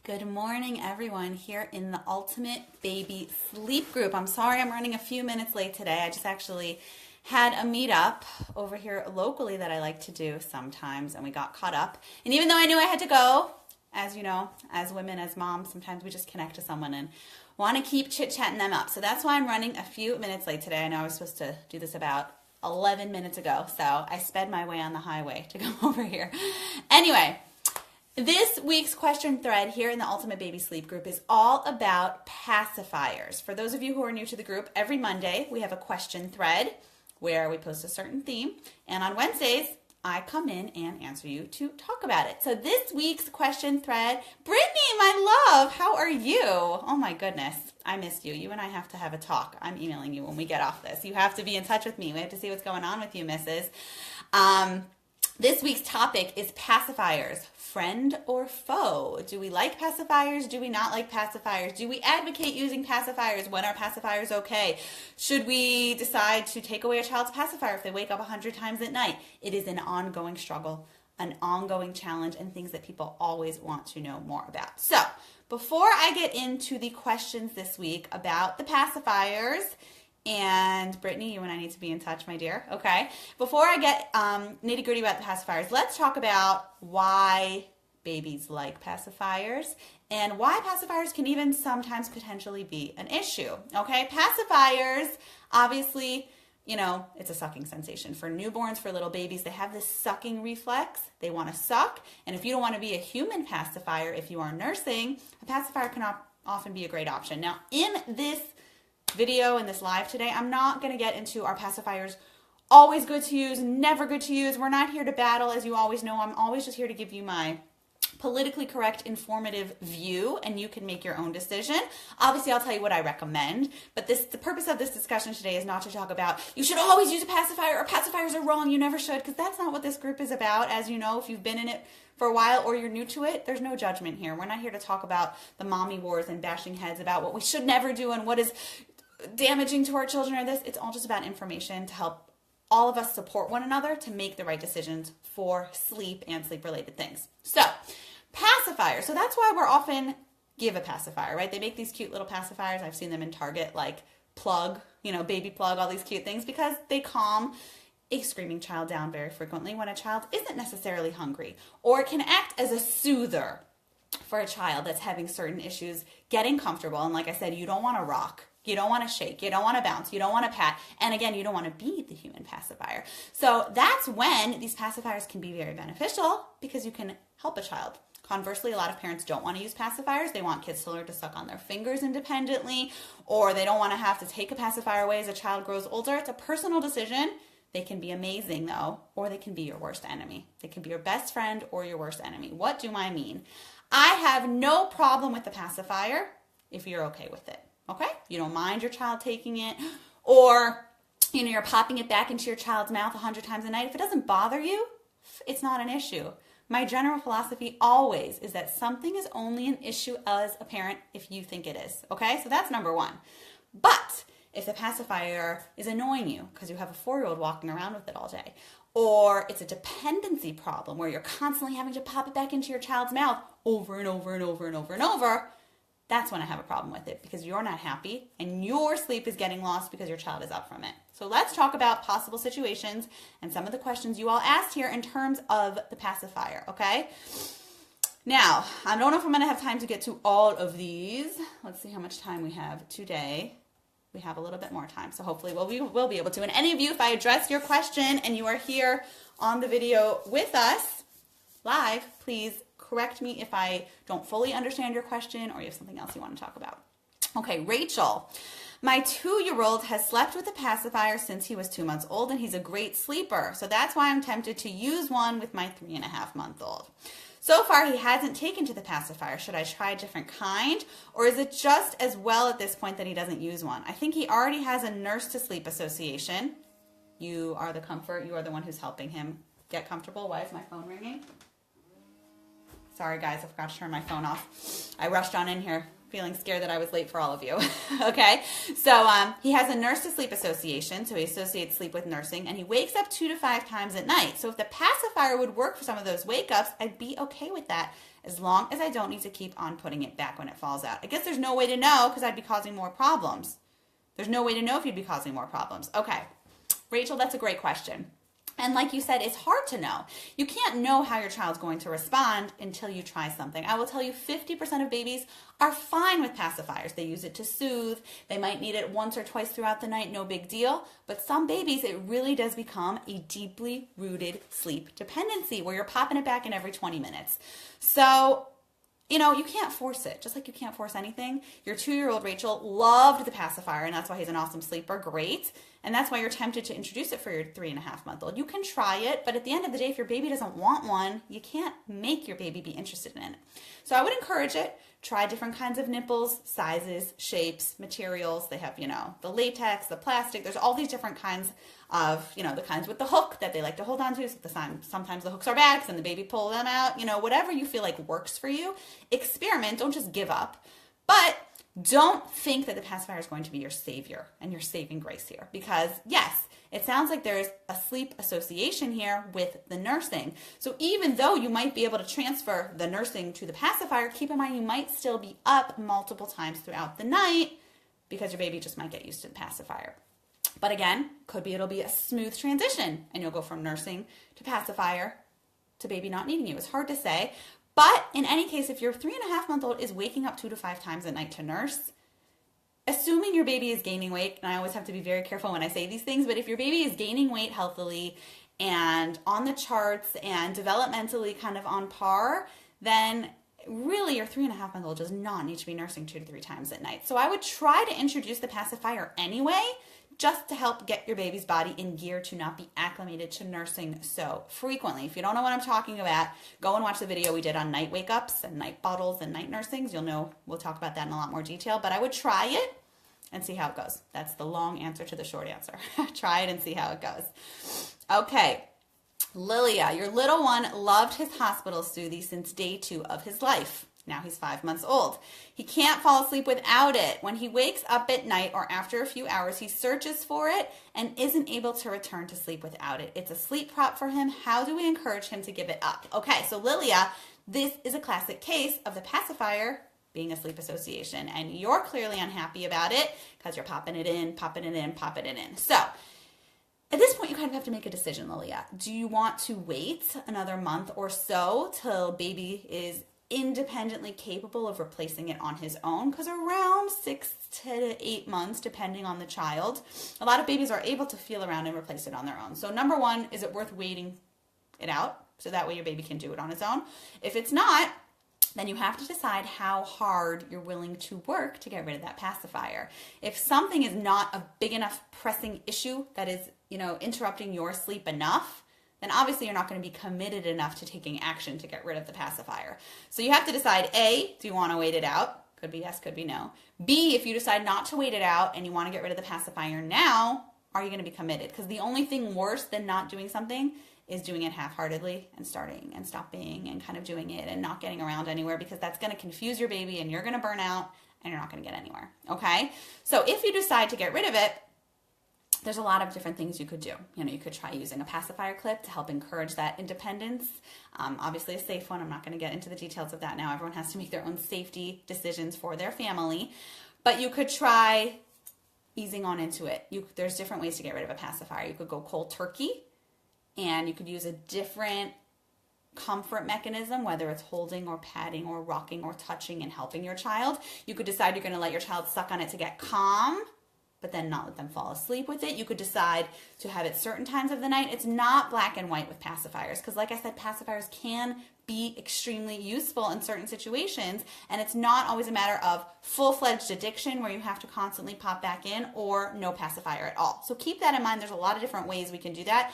Good morning, everyone, here in the Ultimate Baby Sleep Group. I'm sorry I'm running a few minutes late today. I just actually had a meetup over here locally that I like to do sometimes, and we got caught up. And even though I knew I had to go, as you know, as women, as moms, sometimes we just connect to someone and want to keep chit-chatting them up. So that's why I'm running a few minutes late today. I know I was supposed to do this about 11 minutes ago, so I sped my way on the highway to come over here. Anyway, this week's question thread here in the Ultimate Baby Sleep Group is all about pacifiers. For those of you who are new to the group, every Monday we have a question thread where we post a certain theme, and on Wednesdays I come in and answer you to talk about it. So this week's question thread, Brittany, my love, how are you? Oh my goodness, I missed you. You and I have to have a talk. I'm emailing you when we get off this. You have to be in touch with me. We have to see what's going on with you, missus. This week's topic is pacifiers, friend or foe. Do we like pacifiers? Do we not like pacifiers? Do we advocate using pacifiers? When are pacifiers okay? Should we decide to take away a child's pacifier if they wake up 100 times at night? It is an ongoing struggle, an ongoing challenge, and things that people always want to know more about. So before I get into the questions this week about the pacifiers, and Brittany, you and I need to be in touch, my dear, okay? Before I get nitty-gritty about the pacifiers, let's talk about why babies like pacifiers and why pacifiers can even sometimes potentially be an issue, okay? Pacifiers, obviously, you know, it's a sucking sensation. For newborns, for little babies, they have this sucking reflex. They want to suck, and if you don't want to be a human pacifier, if you are nursing, a pacifier can often be a great option. Now, in this video in this live today, I'm not going to get into our pacifiers always good to use, never good to use. We're not here to battle, as you always know. I'm always just here to give you my politically correct, informative view, and you can make your own decision. Obviously, I'll tell you what I recommend, but the purpose of this discussion today is not to talk about you should always use a pacifier or pacifiers are wrong, you never should, because that's not what this group is about. As you know, if you've been in it for a while or you're new to it, there's no judgment here. We're not here to talk about the mommy wars and bashing heads about what we should never do and what is damaging to our children or this. It's all just about information to help all of us support one another to make the right decisions for sleep and sleep related things. So pacifier, so that's why we're often give a pacifier, right? They make these cute little pacifiers. I've seen them in Target, like Plug, you know, Baby Plug, all these cute things, because they calm a screaming child down very frequently when a child isn't necessarily hungry, or it can act as a soother for a child that's having certain issues getting comfortable. And like I said, you don't want to rock. You don't want to shake, you don't want to bounce, you don't want to pat, and again, you don't want to be the human pacifier. So that's when these pacifiers can be very beneficial, because you can help a child. Conversely, a lot of parents don't want to use pacifiers. They want kids to learn to suck on their fingers independently, or they don't want to have to take a pacifier away as a child grows older. It's a personal decision. They can be amazing though, or they can be your worst enemy. They can be your best friend or your worst enemy. What do I mean? I have no problem with the pacifier if you're okay with it. Okay? You don't mind your child taking it, or, you know, you're popping it back into your child's mouth 100 times a night. If it doesn't bother you, it's not an issue. My general philosophy always is that something is only an issue as a parent if you think it is. Okay? So that's number one. But if the pacifier is annoying you because you have a 4-year-old walking around with it all day, or it's a dependency problem where you're constantly having to pop it back into your child's mouth over and over and over and over and over, that's when I have a problem with it, because you're not happy and your sleep is getting lost because your child is up from it. So let's talk about possible situations and some of the questions you all asked here in terms of the pacifier, okay? Now, I don't know if I'm going to have time to get to all of these. Let's see how much time we have today. We have a little bit more time, so hopefully we'll be able to. And any of you, if I address your question and you are here on the video with us live, please correct me if I don't fully understand your question or you have something else you want to talk about. Okay, Rachel. My 2-year-old has slept with a pacifier since he was 2 months old, and he's a great sleeper. So that's why I'm tempted to use one with my 3.5-month-old. So far, he hasn't taken to the pacifier. Should I try a different kind? Or is it just as well at this point that he doesn't use one? I think he already has a nurse to sleep association. You are the comfort. You are the one who's helping him get comfortable. Why is my phone ringing? Sorry, guys, I forgot to turn my phone off. I rushed on in here feeling scared that I was late for all of you. Okay, so he has a nurse to sleep association, so he associates sleep with nursing, and he wakes up 2 to 5 times at night. So if the pacifier would work for some of those wake ups, I'd be okay with that, as long as I don't need to keep on putting it back when it falls out. I guess there's no way to know because I'd be causing more problems. There's no way to know if you'd be causing more problems. Okay, Rachel, that's a great question. And like you said, it's hard to know. You can't know how your child's going to respond until you try something. I will tell you 50% of babies are fine with pacifiers. They use it to soothe. They might need it once or twice throughout the night, no big deal. But some babies, it really does become a deeply rooted sleep dependency where you're popping it back in every 20 minutes. So, you can't force it, just like you can't force anything. Your 2-year-old Rachel loved the pacifier, and that's why he's an awesome sleeper. Great. And that's why you're tempted to introduce it for your 3.5-month-old. You can try it, but at the end of the day, if your baby doesn't want one, you can't make your baby be interested in it. So I would encourage it. Try different kinds of nipples, sizes, shapes, materials. They have, the latex, the plastic. There's all these different kinds of, the kinds with the hook that they like to hold on to. Sometimes the hooks are bad and the baby pull them out. Whatever you feel like works for you. Experiment. Don't just give up. But don't think that the pacifier is going to be your savior and your saving grace here. Because, yes, it sounds like there's a sleep association here with the nursing. So even though you might be able to transfer the nursing to the pacifier, keep in mind you might still be up multiple times throughout the night because your baby just might get used to the pacifier. But again, it'll be a smooth transition and you'll go from nursing to pacifier to baby not needing you. It's hard to say. But in any case, if your 3.5-month-old is waking up 2 to 5 times a night to nurse, assuming your baby is gaining weight, and I always have to be very careful when I say these things, but if your baby is gaining weight healthily and on the charts and developmentally kind of on par, then really your 3.5-month-old does not need to be nursing 2 to 3 times at night. So I would try to introduce the pacifier anyway, just to help get your baby's body in gear to not be acclimated to nursing so frequently. If you don't know what I'm talking about, go and watch the video we did on night wake-ups and night bottles and night nursings. You'll know we'll talk about that in a lot more detail, but I would try it and see how it goes. That's the long answer to the short answer. Try it and see how it goes. Okay, Lilia, your little one loved his hospital Soothie since day 2 of his life. Now he's 5 months old. He can't fall asleep without it. When he wakes up at night or after a few hours, he searches for it and isn't able to return to sleep without it. It's a sleep prop for him. How do we encourage him to give it up? Okay, so Lilia, this is a classic case of the pacifier being a sleep association, and you're clearly unhappy about it because you're popping it in, popping it in, popping it in. So at this point, you kind of have to make a decision, Lilia. Do you want to wait another month or so till baby is independently capable of replacing it on his own? Because around 6 to 8 months, depending on the child, a lot of babies are able to feel around and replace it on their own. So number one, is it worth waiting it out so that way your baby can do it on his own? If it's not, then you have to decide how hard you're willing to work to get rid of that pacifier. If something is not a big enough pressing issue that is, interrupting your sleep enough, then obviously you're not going to be committed enough to taking action to get rid of the pacifier. So you have to decide, A, do you want to wait it out? Could be yes, could be no. B, if you decide not to wait it out and you want to get rid of the pacifier now, are you going to be committed? Because the only thing worse than not doing something is doing it half-heartedly and starting and stopping and kind of doing it and not getting around anywhere, because that's going to confuse your baby and you're going to burn out and you're not going to get anywhere, okay? So if you decide to get rid of it, there's a lot of different things you could do. You could try using a pacifier clip to help encourage that independence. Obviously a safe one. I'm not going to get into the details of that now. Everyone has to make their own safety decisions for their family. But you could try easing on into it. There's different ways to get rid of a pacifier. You could go cold turkey, and you could use a different comfort mechanism, whether it's holding or patting or rocking or touching and helping your child. You could decide you're going to let your child suck on it to get calm, but then not let them fall asleep with it. You could decide to have it certain times of the night. It's not black and white with pacifiers, because like I said, pacifiers can be extremely useful in certain situations, and it's not always a matter of full-fledged addiction where you have to constantly pop back in, or no pacifier at all. So keep that in mind. There's a lot of different ways we can do that.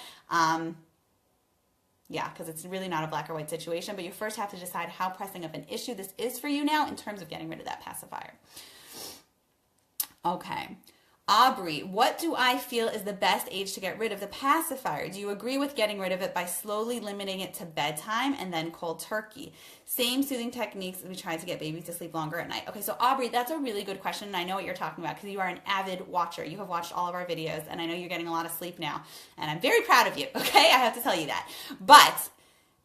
Because it's really not a black or white situation, but you first have to decide how pressing of an issue this is for you now in terms of getting rid of that pacifier. Okay. Aubrey, what do I feel is the best age to get rid of the pacifier? Do you agree with getting rid of it by slowly limiting it to bedtime and then cold turkey? Same soothing techniques as we try to get babies to sleep longer at night. Okay, so Aubrey, that's a really good question, and I know what you're talking about because you are an avid watcher. You have watched all of our videos, and I know you're getting a lot of sleep now, and I'm very proud of you, okay? I have to tell you that. But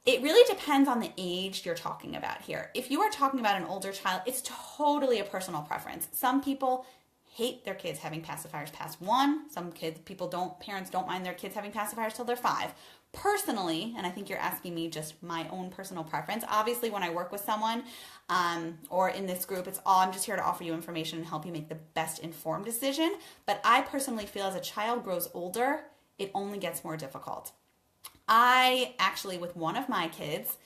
it really depends on the age you're talking about here. If you are talking about an older child, it's totally a personal preference. Some people hate their kids having pacifiers past 1. Some parents don't mind their kids having pacifiers till they're 5. Personally, and I think you're asking me just my own personal preference, obviously when I work with someone or in this group, I'm just here to offer you information and help you make the best informed decision. But I personally feel as a child grows older, it only gets more difficult. I actually, with one of my kids,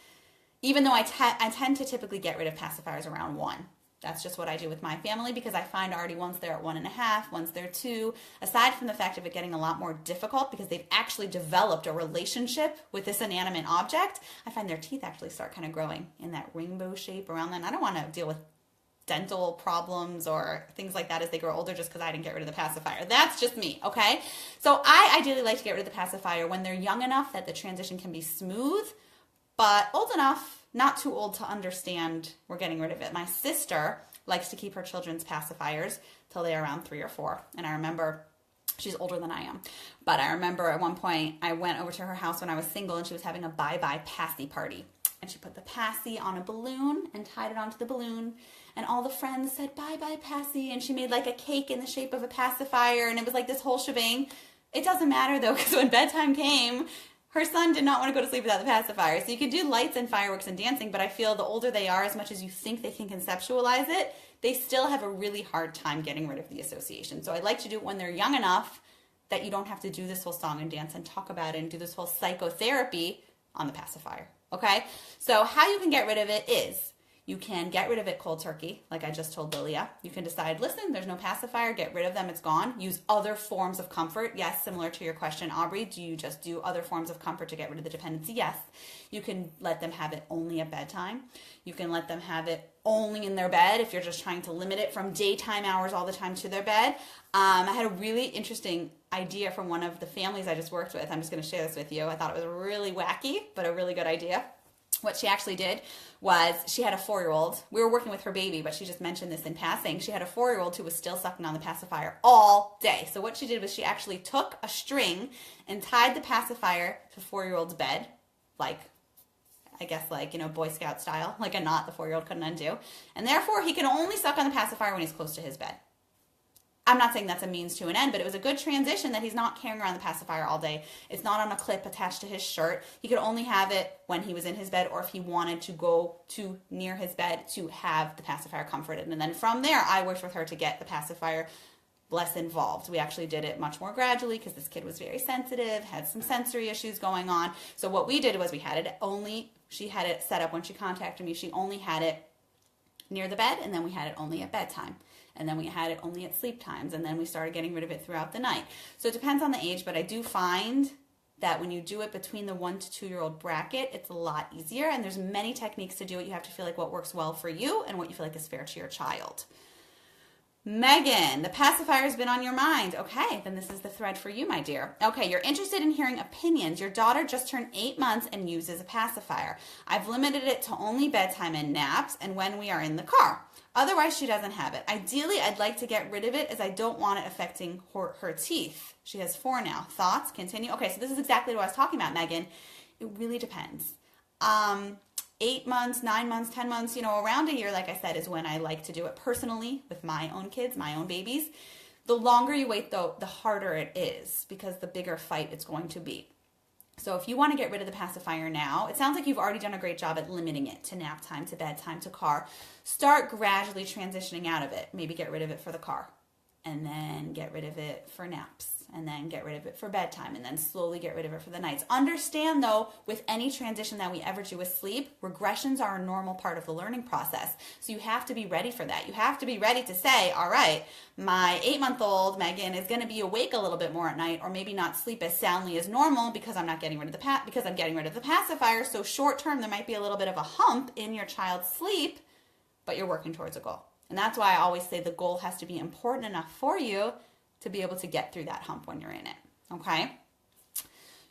even though I tend to typically get rid of pacifiers around 1. That's just what I do with my family because I find already once they're at 1.5, once they're 2, aside from the fact of it getting a lot more difficult because they've actually developed a relationship with this inanimate object, I find their teeth actually start kind of growing in that rainbow shape around them. I don't want to deal with dental problems or things like that as they grow older just because I didn't get rid of the pacifier. That's just me, okay? So I ideally like to get rid of the pacifier when they're young enough that the transition can be smooth, but old enough, not too old to understand we're getting rid of it. My sister likes to keep her children's pacifiers till they're around 3 or 4. And I remember, she's older than I am, but I remember at one point I went over to her house when I was single and she was having a bye-bye passy party. And she put the passy on a balloon and tied it onto the balloon. And all the friends said, bye-bye passy. And she made like a cake in the shape of a pacifier. And it was like this whole shebang. It doesn't matter though, because when bedtime came, her son did not want to go to sleep without the pacifier. So you can do lights and fireworks and dancing, but I feel the older they are, as much as you think they can conceptualize it, they still have a really hard time getting rid of the association. So I like to do it when they're young enough that you don't have to do this whole song and dance and talk about it and do this whole psychotherapy on the pacifier. Okay? So how you can get rid of it is you can get rid of it cold turkey, like I just told Lilia. You can decide, listen, there's no pacifier, get rid of them, it's gone. Use other forms of comfort. Yes, similar to your question, Aubrey, do you just do other forms of comfort to get rid of the dependency? Yes. You can let them have it only at bedtime. You can let them have it only in their bed if you're just trying to limit it from daytime hours all the time to their bed. I had a really interesting idea from one of the families I just worked with. I'm just going to share this with you. I thought it was really wacky, but a really good idea. What she actually did was she had a 4-year-old. We were working with her baby, but she just mentioned this in passing. She had a 4-year-old who was still sucking on the pacifier all day. So what she did was she actually took a string and tied the pacifier to 4-year-old's bed, like, I guess like, Boy Scout style, like a knot the 4-year-old couldn't undo. And therefore, he can only suck on the pacifier when he's close to his bed. I'm not saying that's a means to an end, but it was a good transition that he's not carrying around the pacifier all day. It's not on a clip attached to his shirt. He could only have it when he was in his bed or if he wanted to go to near his bed to have the pacifier comforted. And then from there, I worked with her to get the pacifier less involved. We actually did it much more gradually because this kid was very sensitive, had some sensory issues going on. So what we did was she had it set up when she contacted me. She only had it near the bed, and then we had it only at bedtime. And then we had it only at sleep times, and then we started getting rid of it throughout the night. So it depends on the age, but I do find that when you do it between the 1 to 2-year-old bracket, it's a lot easier, and there's many techniques to do it. You have to feel like what works well for you and what you feel like is fair to your child. Megan, the pacifier has been on your mind. Okay, then this is the thread for you, my dear. Okay, you're interested in hearing opinions. Your daughter just turned 8 months and uses a pacifier. I've limited it to only bedtime and naps and when we are in the car. Otherwise, she doesn't have it. Ideally, I'd like to get rid of it as I don't want it affecting her teeth. She has 4 now. Thoughts? Continue? Okay, so this is exactly what I was talking about, Megan. It really depends. 8 months, 9 months, 10 months, around a year, like I said, is when I like to do it personally with my own kids, my own babies. The longer you wait, though, the harder it is because the bigger fight it's going to be. So if you want to get rid of the pacifier now, it sounds like you've already done a great job at limiting it to nap time, to bedtime, to car. Start gradually transitioning out of it. Maybe get rid of it for the car, and then get rid of it for naps, and then get rid of it for bedtime, and then slowly get rid of it for the nights. Understand, though, with any transition that we ever do with sleep, regressions are a normal part of the learning process. So you have to be ready for that. You have to be ready to say, all right, my 8-month-old Megan is going to be awake a little bit more at night, or maybe not sleep as soundly as normal because I'm not getting rid of because I'm getting rid of the pacifier. So short term, there might be a little bit of a hump in your child's sleep, but you're working towards a goal. And that's why I always say the goal has to be important enough for you to be able to get through that hump when you're in it. Okay?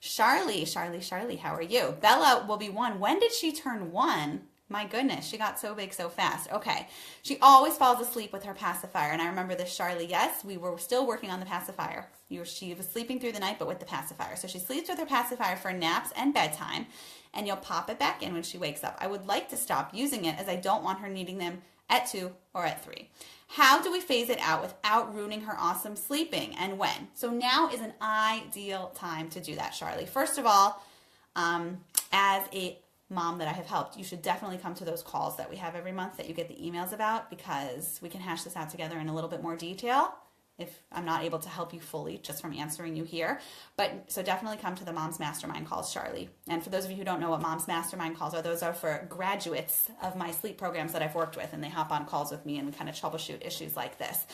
Charlie, how are you? Bella will be 1. When did she turn 1? My goodness, she got so big so fast. Okay. She always falls asleep with her pacifier. And I remember this, Charlie. Yes, we were still working on the pacifier. She was sleeping through the night, but with the pacifier. So she sleeps with her pacifier for naps and bedtime. And you'll pop it back in when she wakes up. I would like to stop using it as I don't want her needing them at 2 or at 3. How do we phase it out without ruining her awesome sleeping, and when? So now is an ideal time to do that, Charlie. First of all, as a mom that I have helped, you should definitely come to those calls that we have every month that you get the emails about, because we can hash this out together in a little bit more detail if I'm not able to help you fully just from answering you here. But so definitely come to the Mom's Mastermind calls, Charlie. And for those of you who don't know what Mom's Mastermind calls are, those are for graduates of my sleep programs that I've worked with, and they hop on calls with me and we kind of troubleshoot issues like this.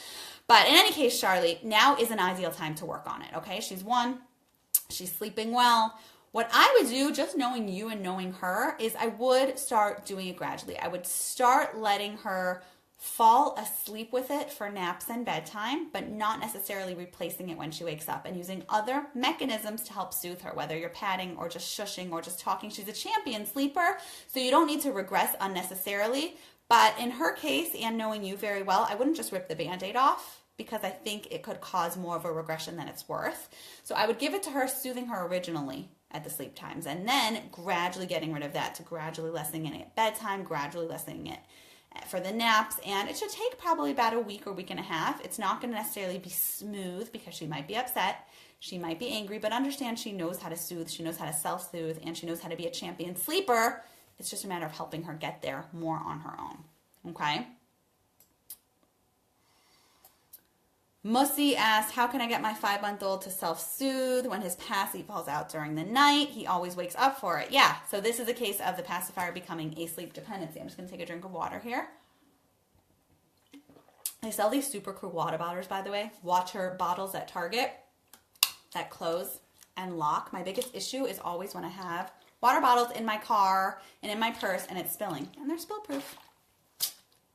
But in any case, Charlie, now is an ideal time to work on it, okay? She's 1. She's sleeping well. What I would do, just knowing you and knowing her, is I would start doing it gradually. I would start letting her fall asleep with it for naps and bedtime, but not necessarily replacing it when she wakes up, and using other mechanisms to help soothe her, whether you're patting or just shushing or just talking. She's a champion sleeper, so you don't need to regress unnecessarily. But in her case, and knowing you very well, I wouldn't just rip the Band-Aid off, because I think it could cause more of a regression than it's worth. So I would give it to her, soothing her originally at the sleep times, and then gradually getting rid of that to gradually lessening it at bedtime, gradually lessening it for the naps. And it should take probably about a week or week and a half. It's not going to necessarily be smooth because she might be upset, she might be angry, but understand she knows how to soothe, she knows how to self-soothe, and she knows how to be a champion sleeper. It's just a matter of helping her get there more on her own. Okay? Mussy asked, how can I get my 5-month-old to self-soothe when his passy falls out during the night? He always wakes up for it. Yeah, so this is a case of the pacifier becoming a sleep dependency. I'm just going to take a drink of water here. They sell these super cool water bottles, by the way. Water bottles at Target that close and lock. My biggest issue is always when I have water bottles in my car and in my purse and it's spilling. And they're spill proof.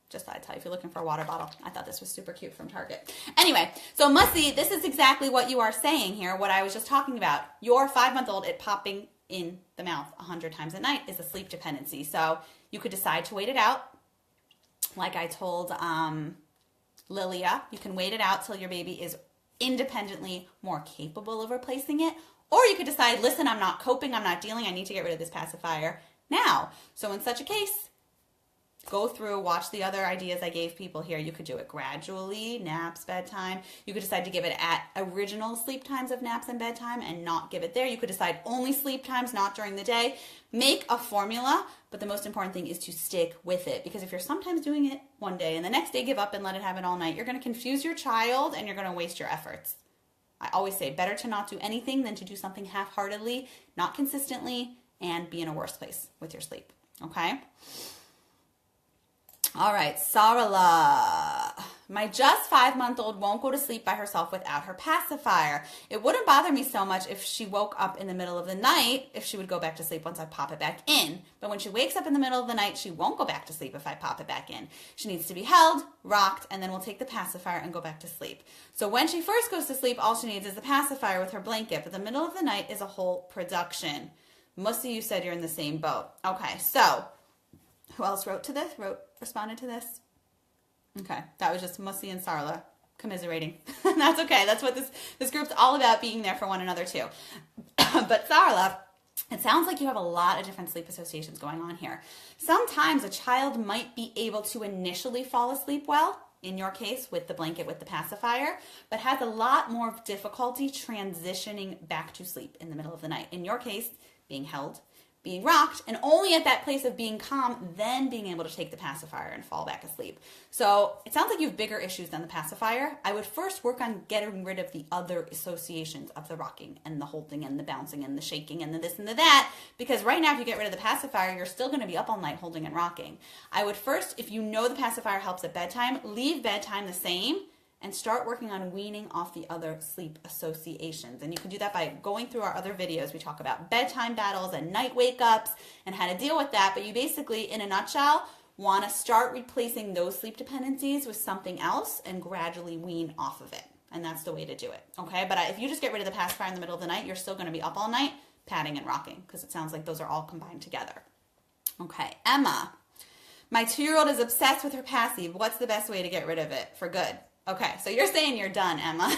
Just thought I'd tell you if you're looking for a water bottle. I thought this was super cute from Target. Anyway, so Mussy, this is exactly what you are saying here, what I was just talking about. Your 5-month-old, it popping in the mouth 100 times a night is a sleep dependency. So you could decide to wait it out. Like I told Lilia, you can wait it out till your baby is independently more capable of replacing it. Or you could decide, listen, I'm not coping, I'm not dealing, I need to get rid of this pacifier now. So in such a case, go through, watch the other ideas I gave people here. You could do it gradually, naps, bedtime. You could decide to give it at original sleep times of naps and bedtime and not give it there. You could decide only sleep times, not during the day. Make a formula, but the most important thing is to stick with it, because if you're sometimes doing it one day and the next day give up and let it have it all night, you're going to confuse your child and you're going to waste your efforts. I always say better to not do anything than to do something half-heartedly, not consistently, and be in a worse place with your sleep. Okay? All right, Sarala. My just 5-month-old won't go to sleep by herself without her pacifier. It wouldn't bother me so much if she woke up in the middle of the night, if she would go back to sleep once I pop it back in. But when she wakes up in the middle of the night, she won't go back to sleep if I pop it back in. She needs to be held, rocked, and then we'll take the pacifier and go back to sleep. So when she first goes to sleep, all she needs is the pacifier with her blanket. But the middle of the night is a whole production. Mussy, you said you're in the same boat. Okay, so who else responded to this? Okay, that was just Mussy and Sarla commiserating. That's okay. That's what this group's all about, being there for one another too. But Sarla, it sounds like you have a lot of different sleep associations going on here. Sometimes a child might be able to initially fall asleep well, in your case with the blanket with the pacifier, but has a lot more difficulty transitioning back to sleep in the middle of the night. In your case, being held, being rocked, and only at that place of being calm, then being able to take the pacifier and fall back asleep. So it sounds like you have bigger issues than the pacifier. I would first work on getting rid of the other associations of the rocking and the holding and the bouncing and the shaking and the this and the that, because right now if you get rid of the pacifier, you're still going to be up all night holding and rocking. I would first, if you know the pacifier helps at bedtime, leave bedtime the same and start working on weaning off the other sleep associations. And you can do that by going through our other videos. We talk about bedtime battles and night wake-ups and how to deal with that. But you basically, in a nutshell, want to start replacing those sleep dependencies with something else and gradually wean off of it. and that's the way to do it, okay? But if you just get rid of the pacifier in the middle of the night, you're still going to be up all night patting and rocking because it sounds like those are all combined together. Okay, Emma. My 2-year-old is obsessed with her passive. What's the best way to get rid of it for good? Okay, so you're saying you're done, Emma.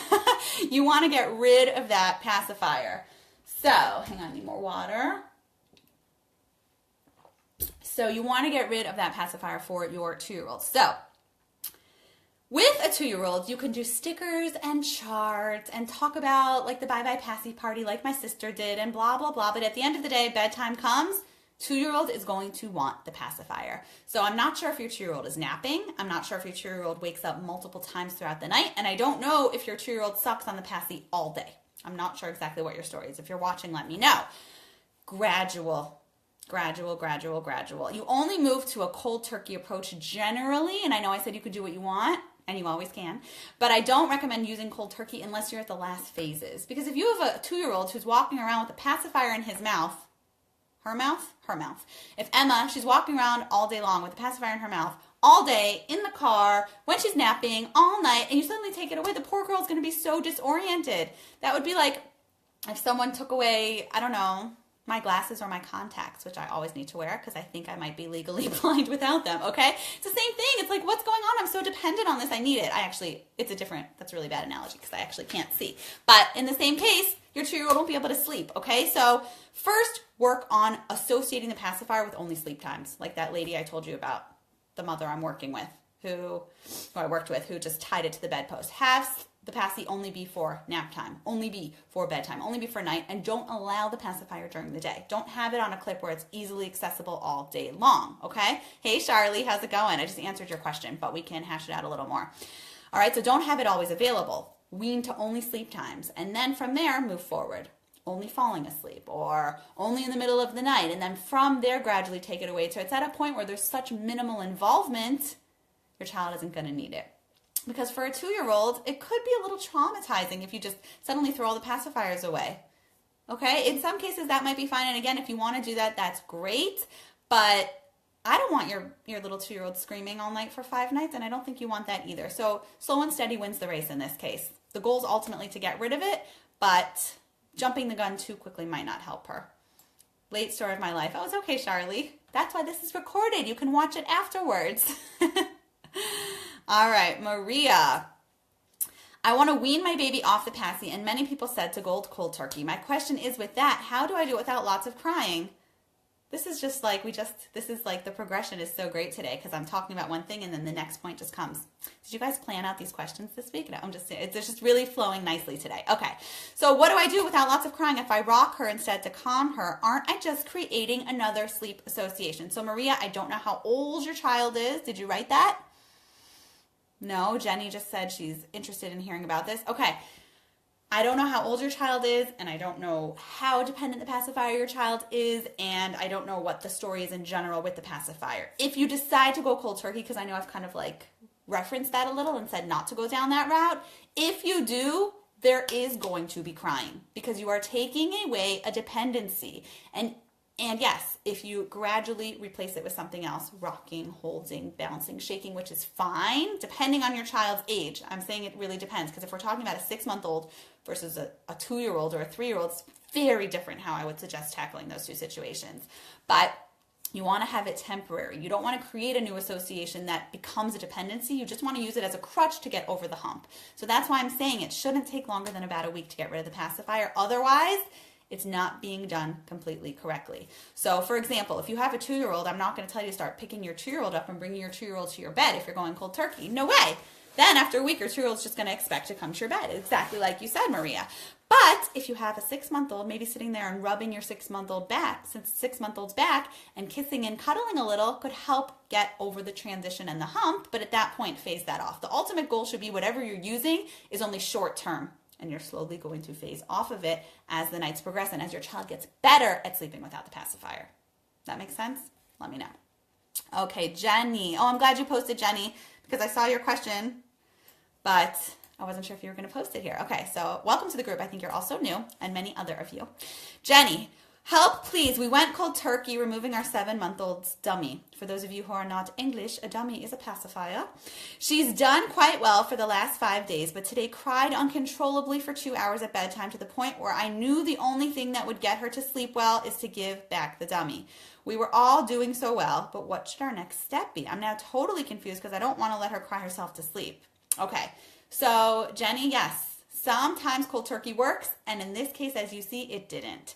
You want to get rid of that pacifier. So, hang on, I need more water. So you want to get rid of that pacifier for your 2-year-old. So with a 2-year-old, you can do stickers and charts and talk about like the bye-bye passy party like my sister did and blah, blah, blah. But at the end of the day, bedtime comes, 2-year-old is going to want the pacifier. So I'm not sure if your 2-year-old is napping. I'm not sure if your 2-year-old wakes up multiple times throughout the night. And I don't know if your 2-year-old sucks on the passy all day. I'm not sure exactly what your story is. If you're watching, let me know. Gradual. You only move to a cold turkey approach generally, and I know I said you could do what you want, and you always can, but I don't recommend using cold turkey unless you're at the last phases. Because if you have a 2-year-old who's walking around with a pacifier in his mouth, her mouth. If Emma, she's walking around all day long with a pacifier in her mouth, all day, in the car, when she's napping, all night, and you suddenly take it away, the poor girl's going to be so disoriented. That would be like if someone took away, I don't know, my glasses or my contacts, which I always need to wear because I think I might be legally blind without them, okay? It's the same thing. It's like, what's going on? I'm so dependent on this. I need it. That's a really bad analogy because I actually can't see. But in the same case, your 2-year-old won't be able to sleep, okay? So first, work on associating the pacifier with only sleep times, like that lady I told you about, the mother I'm working with, who I worked with, who just tied it to the bedpost. Have the passy only be for nap time, only be for bedtime, only be for night, and don't allow the pacifier during the day. Don't have it on a clip where it's easily accessible all day long, okay? Hey, Charlie, how's it going? I just answered your question, but we can hash it out a little more. All right, so don't have it always available. Wean to only sleep times, and then from there, move forward. Only falling asleep or only in the middle of the night, and then from there, gradually take it away. So it's at a point where there's such minimal involvement, your child isn't going to need it. Because for a 2-year-old, it could be a little traumatizing if you just suddenly throw all the pacifiers away. Okay? In some cases, that might be fine. And again, if you want to do that, that's great. But I don't want your little 2-year-old screaming all night for 5 nights, and I don't think you want that either. So slow and steady wins the race in this case. The goal is ultimately to get rid of it, but jumping the gun too quickly might not help her. Late story of my life. Oh, it's okay, Charlie. That's why this is recorded. You can watch it afterwards. All right, Maria. I want to wean my baby off the passy, and many people said to go cold turkey. My question is with that, how do I do it without lots of crying? This is just like, this is like the progression is so great today because I'm talking about one thing and then the next point just comes. Did you guys plan out these questions this week? No, it's just really flowing nicely today. Okay, so what do I do without lots of crying? If I rock her instead to calm her, aren't I just creating another sleep association? So Maria, I don't know how old your child is. Did you write that? No, Jenny just said she's interested in hearing about this. Okay. I don't know how old your child is, and I don't know how dependent the pacifier your child is, and I don't know what the story is in general with the pacifier. If you decide to go cold turkey, because I know I've kind of like referenced that a little and said not to go down that route, if you do, there is going to be crying because you are taking away a dependency. And yes, if you gradually replace it with something else, rocking, holding, bouncing, shaking, which is fine, depending on your child's age. I'm saying it really depends because if we're talking about a 6-month-old versus a 2-year-old or a 3-year-old, it's very different how I would suggest tackling those two situations. But you want to have it temporary. You don't want to create a new association that becomes a dependency. You just want to use it as a crutch to get over the hump. So that's why I'm saying it shouldn't take longer than about a week to get rid of the pacifier. Otherwise, it's not being done completely correctly. So for example, if you have a 2-year-old, I'm not going to tell you to start picking your 2-year-old up and bringing your 2-year-old to your bed if you're going cold turkey. No way. Then after a week, your 2-year-old's just going to expect to come to your bed, exactly like you said, Maria. But if you have a 6-month-old, maybe sitting there and rubbing your 6-month-old back, since 6-month-old's back, and kissing and cuddling a little could help get over the transition and the hump, but at that point, phase that off. The ultimate goal should be whatever you're using is only short term, and you're slowly going to phase off of it as the nights progress and as your child gets better at sleeping without the pacifier. That makes sense? Let me know. Okay, Jenny. Oh, I'm glad you posted, Jenny, because I saw your question, but I wasn't sure if you were going to post it here. Okay, so welcome to the group. I think you're also new, and many other of you. Jenny, Help, please. We went cold turkey removing our 7-month-old's dummy. For those of you who are not English, a dummy is a pacifier. She's done quite well for the last 5 days, but today cried uncontrollably for 2 hours at bedtime to the point where I knew the only thing that would get her to sleep well is to give back the dummy. We were all doing so well, but what should our next step be? I'm now totally confused because I don't want to let her cry herself to sleep. Okay, so Jenny, yes, sometimes cold turkey works, and in this case, as you see, it didn't.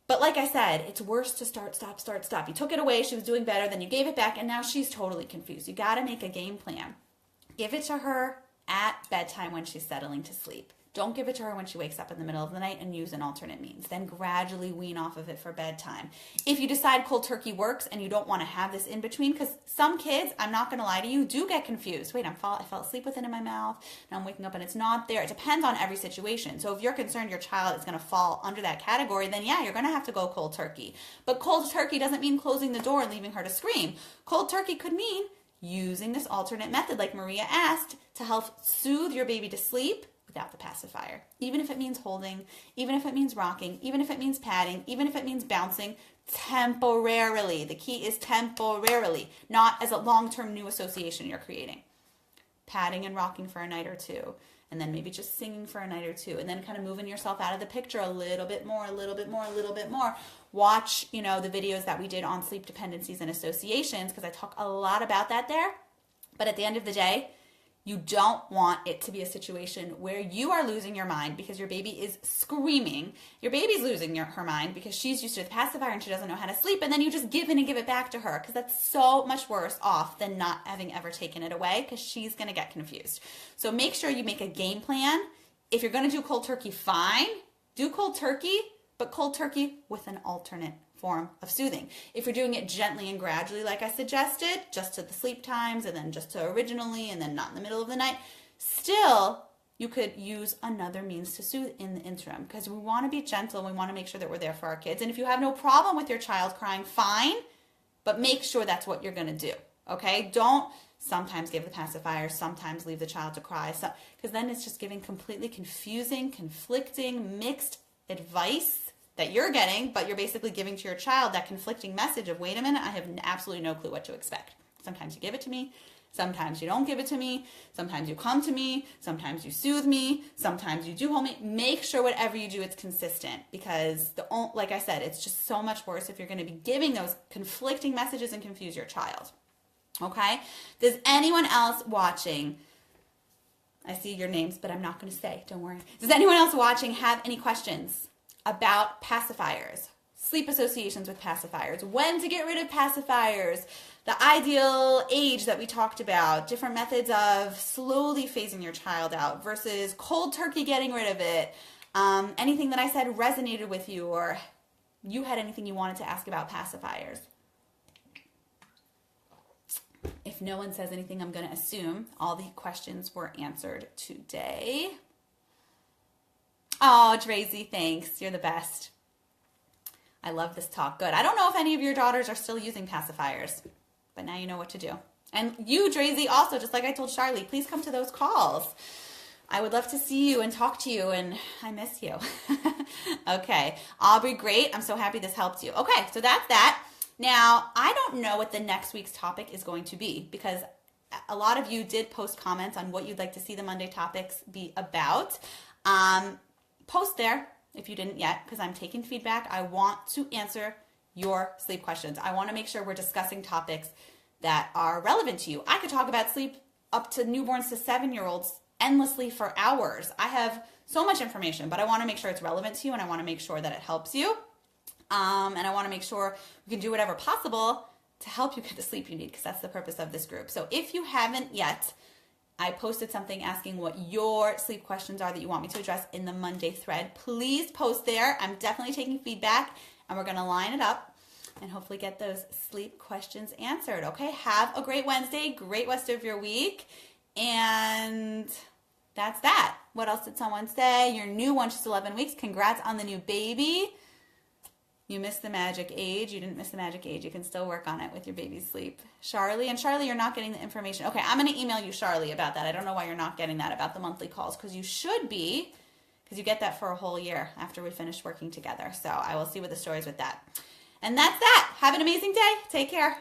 But like I said, it's worse to start, stop, start, stop. You took it away, she was doing better, then you gave it back, and now she's totally confused. You got to make a game plan. Give it to her at bedtime when she's settling to sleep. Don't give it to her when she wakes up in the middle of the night, and use an alternate means. Then gradually wean off of it for bedtime. If you decide cold turkey works and you don't want to have this in between, because some kids, I'm not going to lie to you, do get confused. Wait, I fell asleep with it in my mouth. Now I'm waking up and it's not there. It depends on every situation. So if you're concerned your child is going to fall under that category, then yeah, you're going to have to go cold turkey. But cold turkey doesn't mean closing the door and leaving her to scream. Cold turkey could mean using this alternate method like Maria asked to help soothe your baby to sleep without the pacifier. Even if it means holding, even if it means rocking, even if it means patting, even if it means bouncing, temporarily. The key is temporarily, not as a long-term new association you're creating. Patting and rocking for a night or two, and then maybe just singing for a night or two, and then kind of moving yourself out of the picture a little bit more, a little bit more, a little bit more. Watch, the videos that we did on sleep dependencies and associations, because I talk a lot about that there. But at the end of the day, you don't want it to be a situation where you are losing your mind because your baby is screaming. Your baby's losing her mind because she's used to the pacifier and she doesn't know how to sleep, and then you just give in and give it back to her, because that's so much worse off than not having ever taken it away, because she's going to get confused. So make sure you make a game plan. If you're going to do cold turkey, fine. Do cold turkey, but cold turkey with an alternate form of soothing. If you're doing it gently and gradually, like I suggested, just to the sleep times and then just to originally and then not in the middle of the night, still you could use another means to soothe in the interim, because we want to be gentle and we want to make sure that we're there for our kids. And if you have no problem with your child crying, fine, but make sure that's what you're going to do. Okay? Don't sometimes give the pacifier, sometimes leave the child to cry, because then it's just giving completely confusing, conflicting, mixed advice that you're getting, but you're basically giving to your child that conflicting message of, wait a minute, I have absolutely no clue what to expect. Sometimes you give it to me, sometimes you don't give it to me, sometimes you come to me, sometimes you soothe me, sometimes you do hold me. Make sure whatever you do, it's consistent, because like I said, it's just so much worse if you're going to be giving those conflicting messages and confuse your child. Okay? Does anyone else watching, I see your names, but I'm not going to say, don't worry. Does anyone else watching have any questions about pacifiers, sleep associations with pacifiers, when to get rid of pacifiers, the ideal age that we talked about, different methods of slowly phasing your child out versus cold turkey getting rid of it, anything that I said resonated with you, or you had anything you wanted to ask about pacifiers? If no one says anything, I'm going to assume all the questions were answered today. Oh, Tracy, thanks. You're the best. I love this talk. Good. I don't know if any of your daughters are still using pacifiers, but now you know what to do. And you, Tracy, also, just like I told Charlie, please come to those calls. I would love to see you and talk to you, and I miss you. Okay. Aubrey, great. I'm so happy this helped you. Okay, so that's that. Now, I don't know what the next week's topic is going to be, because a lot of you did post comments on what you'd like to see the Monday topics be about. Post there if you didn't yet, because I'm taking feedback. I want to answer your sleep questions. I want to make sure we're discussing topics that are relevant to you. I could talk about sleep up to newborns to 7-year-olds endlessly for hours. I have so much information, but I want to make sure it's relevant to you, and I want to make sure that it helps you. And I want to make sure we can do whatever possible to help you get the sleep you need, because that's the purpose of this group. So if you haven't yet, I posted something asking what your sleep questions are that you want me to address in the Monday thread. Please post there. I'm definitely taking feedback, and we're going to line it up and hopefully get those sleep questions answered. Okay, have a great Wednesday, great rest of your week, and that's that. What else did someone say? Your new one, just 11 weeks. Congrats on the new baby. You missed the magic age. You didn't miss the magic age. You can still work on it with your baby's sleep. Charlie, you're not getting the information. Okay, I'm going to email you, Charlie, about that. I don't know why you're not getting that about the monthly calls, because you should be, because you get that for a whole year after we finish working together. So I will see what the story is with that. And that's that. Have an amazing day. Take care.